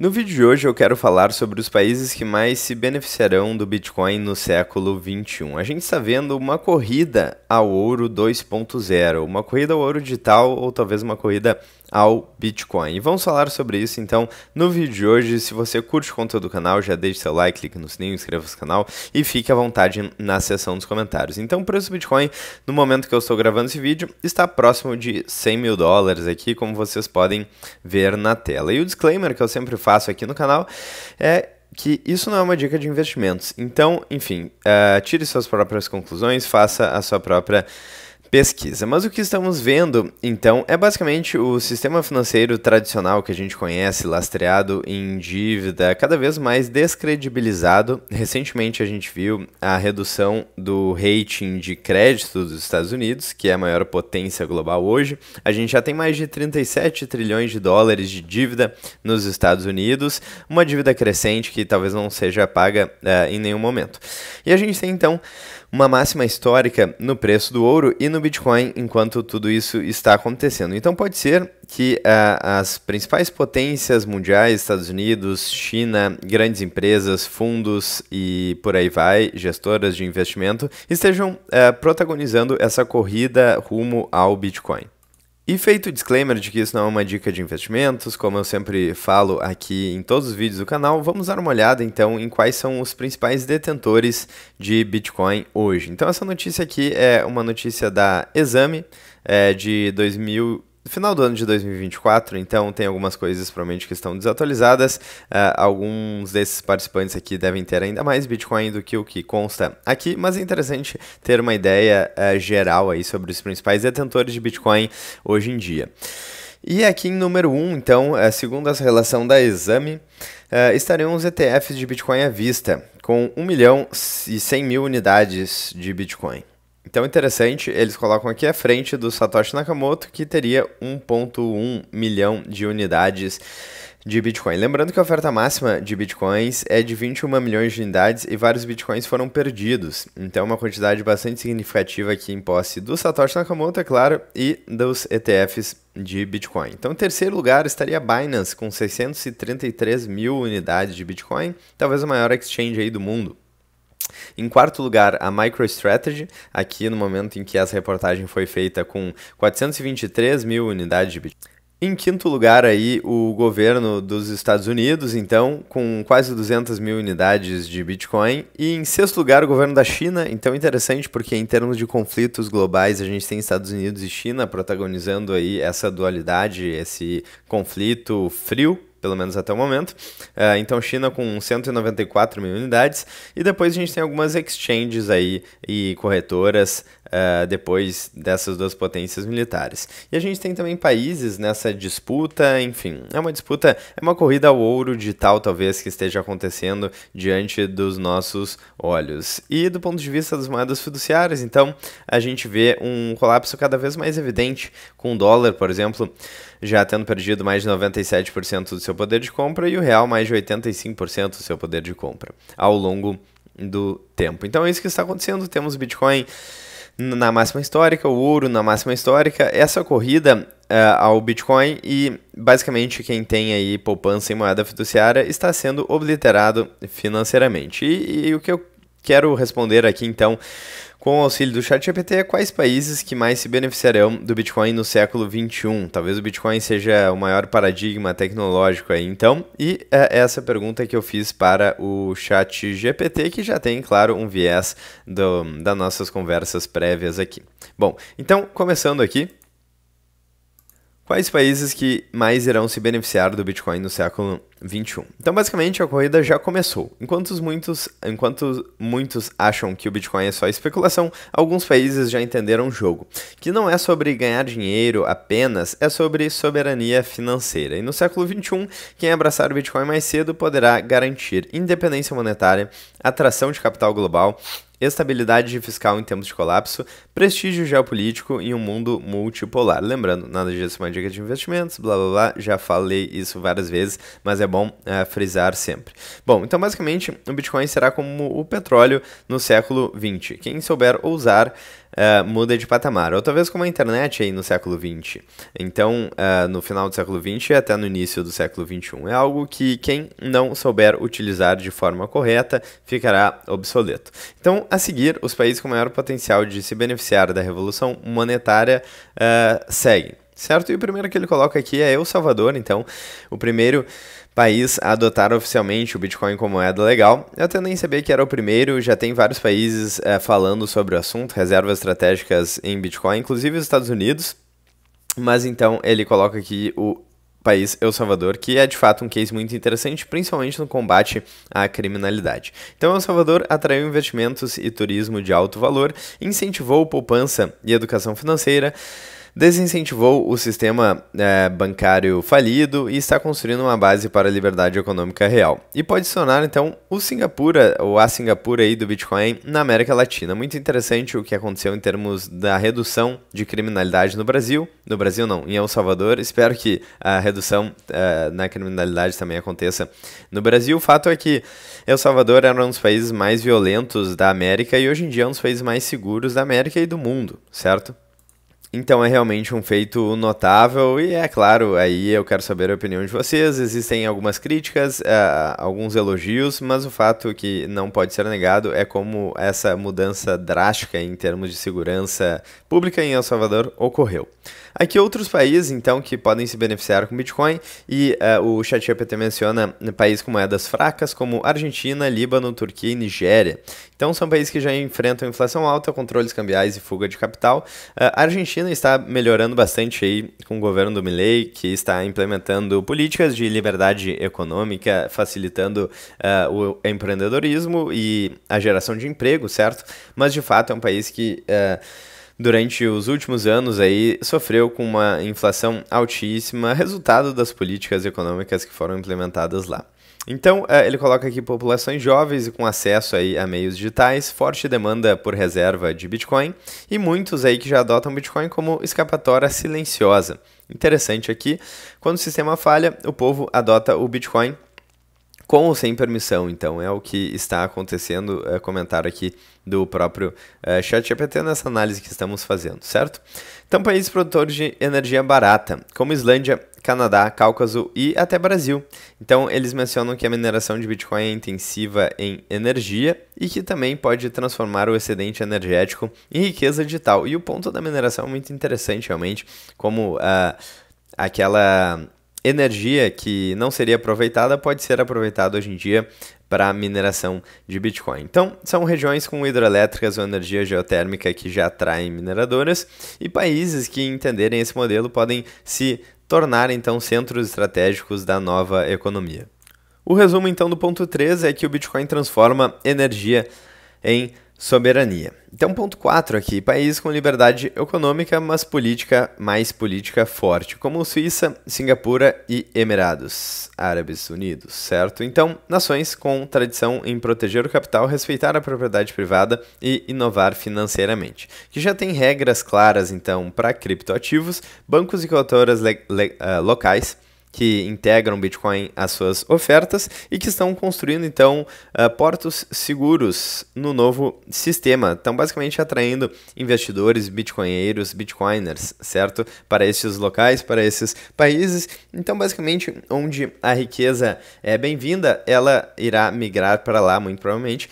No vídeo de hoje eu quero falar sobre os países que mais se beneficiarão do Bitcoin no século 21. A gente está vendo uma corrida ao ouro 2.0, uma corrida ao ouro digital ou talvez uma corrida ao Bitcoin. E vamos falar sobre isso então no vídeo de hoje. Se você curte o conteúdo do canal, já deixe seu like, clique no sininho, inscreva-se no canal e fique à vontade na seção dos comentários. Então o preço do Bitcoin, no momento que eu estou gravando esse vídeo, está próximo de 100 mil dólares aqui, como vocês podem ver na tela. E o disclaimer que eu sempre faço aqui no canal é que isso não é uma dica de investimentos. Então, enfim, tire suas próprias conclusões, faça a sua própria pesquisa. Mas o que estamos vendo, então, é basicamente o sistema financeiro tradicional que a gente conhece, lastreado em dívida, cada vez mais descredibilizado. Recentemente a gente viu a redução do rating de crédito dos Estados Unidos, que é a maior potência global hoje. A gente já tem mais de 37 trilhões de dólares de dívida nos Estados Unidos, uma dívida crescente que talvez não seja paga em nenhum momento. E a gente tem, então, uma máxima histórica no preço do ouro e no Bitcoin enquanto tudo isso está acontecendo. Então pode ser que as principais potências mundiais, Estados Unidos, China, grandes empresas, fundos e por aí vai, gestoras de investimento, estejam protagonizando essa corrida rumo ao Bitcoin. E feito o disclaimer de que isso não é uma dica de investimentos, como eu sempre falo aqui em todos os vídeos do canal, vamos dar uma olhada então em quais são os principais detentores de Bitcoin hoje. Então essa notícia aqui é uma notícia da Exame de final do ano de 2024, então tem algumas coisas provavelmente que estão desatualizadas. Alguns desses participantes aqui devem ter ainda mais Bitcoin do que o que consta aqui, mas é interessante ter uma ideia geral aí sobre os principais detentores de Bitcoin hoje em dia. E aqui em número 1, então, segundo essa relação da Exame, estariam os ETFs de Bitcoin à vista, com 1 milhão e 100 mil unidades de Bitcoin. Então, interessante, eles colocam aqui à frente do Satoshi Nakamoto, que teria 1,1 milhão de unidades de Bitcoin. Lembrando que a oferta máxima de Bitcoins é de 21 milhões de unidades e vários Bitcoins foram perdidos. Então, uma quantidade bastante significativa aqui em posse do Satoshi Nakamoto, é claro, e dos ETFs de Bitcoin. Então, em terceiro lugar estaria a Binance, com 633 mil unidades de Bitcoin, talvez a maior exchange aí do mundo. Em quarto lugar, a MicroStrategy, aqui no momento em que essa reportagem foi feita, com 423 mil unidades de Bitcoin. Em quinto lugar, aí, o governo dos Estados Unidos, então, com quase 200 mil unidades de Bitcoin. E em sexto lugar, o governo da China, então interessante porque em termos de conflitos globais, a gente tem Estados Unidos e China protagonizando aí essa dualidade, esse conflito frio, pelo menos até o momento. Então, China com 194 mil unidades. E depois a gente tem algumas exchanges aí e corretoras depois dessas duas potências militares. E a gente tem também países nessa disputa, enfim, é uma disputa, é uma corrida ao ouro digital talvez que esteja acontecendo diante dos nossos olhos. E do ponto de vista das moedas fiduciárias, então, a gente vê um colapso cada vez mais evidente, com o dólar, por exemplo, já tendo perdido mais de 97% do seu poder de compra e o real mais de 85% do seu poder de compra ao longo do tempo. Então é isso que está acontecendo, temos o Bitcoin na máxima histórica, o ouro na máxima histórica, essa corrida ao Bitcoin e basicamente quem tem aí poupança em moeda fiduciária está sendo obliterado financeiramente. E o que eu quero responder aqui então, com o auxílio do ChatGPT, quais países que mais se beneficiarão do Bitcoin no século 21? Talvez o Bitcoin seja o maior paradigma tecnológico aí, então. E é essa pergunta que eu fiz para o ChatGPT, que já tem, claro, um viés das nossas conversas prévias aqui. Bom, então, começando aqui. Quais países que mais irão se beneficiar do Bitcoin no século 21? Então, basicamente, a corrida já começou. Enquanto muitos acham que o Bitcoin é só especulação, alguns países já entenderam o jogo, que não é sobre ganhar dinheiro apenas, é sobre soberania financeira. E no século 21, quem abraçar o Bitcoin mais cedo poderá garantir independência monetária, atração de capital global, estabilidade fiscal em tempos de colapso, prestígio geopolítico em um mundo multipolar. Lembrando, nada disso é uma dica de investimentos, blá blá blá, já falei isso várias vezes, mas é bom frisar sempre. Bom, então basicamente o Bitcoin será como o petróleo no século XX. Quem souber ousar muda de patamar, ou talvez como a internet aí no século XX. Então, no final do século XX e até no início do século XXI. É algo que quem não souber utilizar de forma correta ficará obsoleto. Então, a seguir, os países com maior potencial de se beneficiar da revolução monetária seguem. Certo? E o primeiro que ele coloca aqui é El Salvador, então, o primeiro país a adotar oficialmente o Bitcoin como moeda legal. Eu até nem sabia que era o primeiro, já tem vários países falando sobre o assunto, reservas estratégicas em Bitcoin, inclusive os Estados Unidos, mas então ele coloca aqui o país El Salvador, que é de fato um case muito interessante, principalmente no combate à criminalidade. Então, El Salvador atraiu investimentos e turismo de alto valor, incentivou poupança e educação financeira, desincentivou o sistema bancário falido e está construindo uma base para a liberdade econômica real. E pode se tornar, então, o Singapura, ou a Singapura aí do Bitcoin na América Latina. Muito interessante o que aconteceu em termos da redução de criminalidade no Brasil. No Brasil não, em El Salvador. Espero que a redução na criminalidade também aconteça no Brasil. O fato é que El Salvador era um dos países mais violentos da América e hoje em dia é um dos países mais seguros da América e do mundo, certo? Então é realmente um feito notável e é claro, aí eu quero saber a opinião de vocês. Existem algumas críticas, alguns elogios, mas o fato que não pode ser negado é como essa mudança drástica em termos de segurança pública em El Salvador ocorreu. Aqui outros países, então, que podem se beneficiar com Bitcoin e o ChatGPT menciona países com moedas fracas como Argentina, Líbano, Turquia e Nigéria. Então são países que já enfrentam inflação alta, controles cambiais e fuga de capital. A Argentina está melhorando bastante aí com o governo do Milei, que está implementando políticas de liberdade econômica, facilitando o empreendedorismo e a geração de emprego, certo? Mas de fato é um país que durante os últimos anos aí sofreu com uma inflação altíssima, resultado das políticas econômicas que foram implementadas lá. Então, ele coloca aqui populações jovens e com acesso aí a meios digitais, forte demanda por reserva de Bitcoin e muitos aí que já adotam Bitcoin como escapatória silenciosa. Interessante aqui, quando o sistema falha, o povo adota o Bitcoin com ou sem permissão, então é o que está acontecendo, comentário aqui do próprio ChatGPT nessa análise que estamos fazendo, certo? Então, países produtores de energia barata, como Islândia, Canadá, Cáucaso e até Brasil. Então, eles mencionam que a mineração de Bitcoin é intensiva em energia e que também pode transformar o excedente energético em riqueza digital. E o ponto da mineração é muito interessante, realmente, como aquela energia que não seria aproveitada pode ser aproveitada hoje em dia para a mineração de Bitcoin. Então, são regiões com hidrelétricas ou energia geotérmica que já atraem mineradoras e países que entenderem esse modelo podem se tornar, então, centros estratégicos da nova economia. O resumo, então, do ponto 3 é que o Bitcoin transforma energia em soberania. Então, ponto 4 aqui, países com liberdade econômica, mas mais política forte, como Suíça, Singapura e Emirados Árabes Unidos, certo? Então, nações com tradição em proteger o capital, respeitar a propriedade privada e inovar financeiramente, que já tem regras claras, então, para criptoativos, bancos e corretoras locais, que integram Bitcoin às suas ofertas e que estão construindo, então, portos seguros no novo sistema. Estão basicamente atraindo investidores, bitcoinheiros, bitcoiners, certo? Para esses locais, para esses países. Então, basicamente, onde a riqueza é bem-vinda, ela irá migrar para lá, muito provavelmente.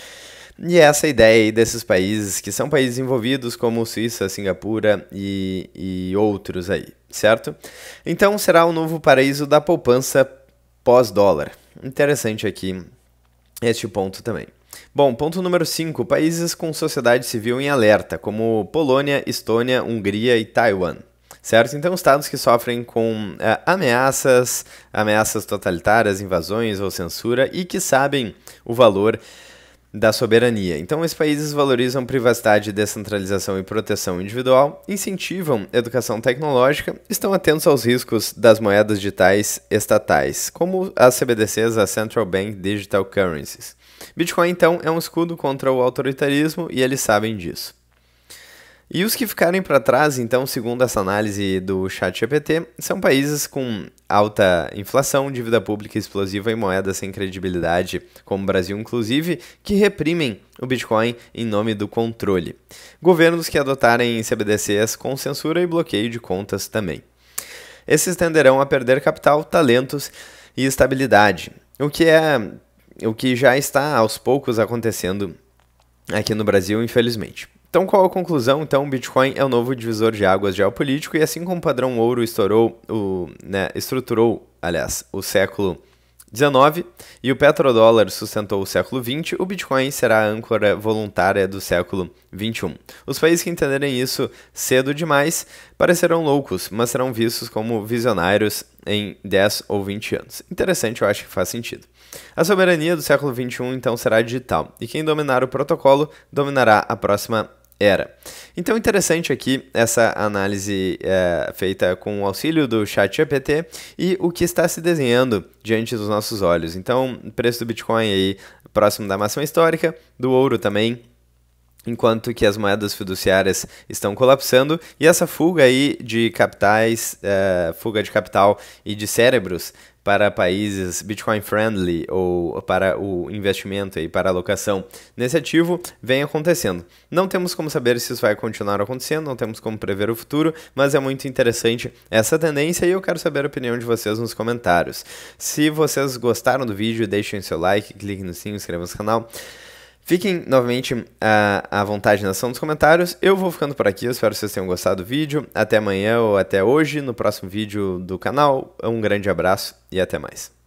E essa ideia aí desses países, que são países envolvidos como Suíça, Singapura e outros aí, certo? Então será o novo paraíso da poupança pós-dólar. Interessante aqui este ponto também. Bom, ponto número 5, países com sociedade civil em alerta, como Polônia, Estônia, Hungria e Taiwan. Certo? Então, estados que sofrem com ameaças totalitárias, invasões ou censura e que sabem o valor da soberania. Então, esses países valorizam privacidade, descentralização e proteção individual, incentivam educação tecnológica, estão atentos aos riscos das moedas digitais estatais, como as CBDCs, as Central Bank Digital Currencies. Bitcoin, então, é um escudo contra o autoritarismo e eles sabem disso. E os que ficarem para trás, então, segundo essa análise do ChatGPT, são países com alta inflação, dívida pública explosiva e moedas sem credibilidade, como o Brasil inclusive, que reprimem o Bitcoin em nome do controle. Governos que adotarem CBDCs com censura e bloqueio de contas também. Esses tenderão a perder capital, talentos e estabilidade, o que já está aos poucos acontecendo aqui no Brasil, infelizmente. Então, qual a conclusão? Então, o Bitcoin é o novo divisor de águas geopolítico e assim como o padrão ouro estruturou o século XIX e o petrodólar sustentou o século XX, o Bitcoin será a âncora voluntária do século XXI. Os países que entenderem isso cedo demais parecerão loucos, mas serão vistos como visionários em 10 ou 20 anos. Interessante, eu acho que faz sentido. A soberania do século XXI, então, será digital, e quem dominar o protocolo dominará a próxima era. Então, interessante aqui essa análise feita com o auxílio do ChatGPT e o que está se desenhando diante dos nossos olhos. Então, o preço do Bitcoin aí próximo da máxima histórica, do ouro também, enquanto que as moedas fiduciárias estão colapsando e essa fuga aí de capitais, fuga de capital e de cérebros para países Bitcoin friendly ou para o investimento e para a alocação nesse ativo vem acontecendo. Não temos como saber se isso vai continuar acontecendo, não temos como prever o futuro, mas é muito interessante essa tendência e eu quero saber a opinião de vocês nos comentários. Se vocês gostaram do vídeo, deixem seu like, cliquem no sininho, inscrevam-se no canal. Fiquem novamente à vontade na seção dos comentários. Eu vou ficando por aqui, eu espero que vocês tenham gostado do vídeo. Até amanhã ou até hoje no próximo vídeo do canal. Um grande abraço e até mais.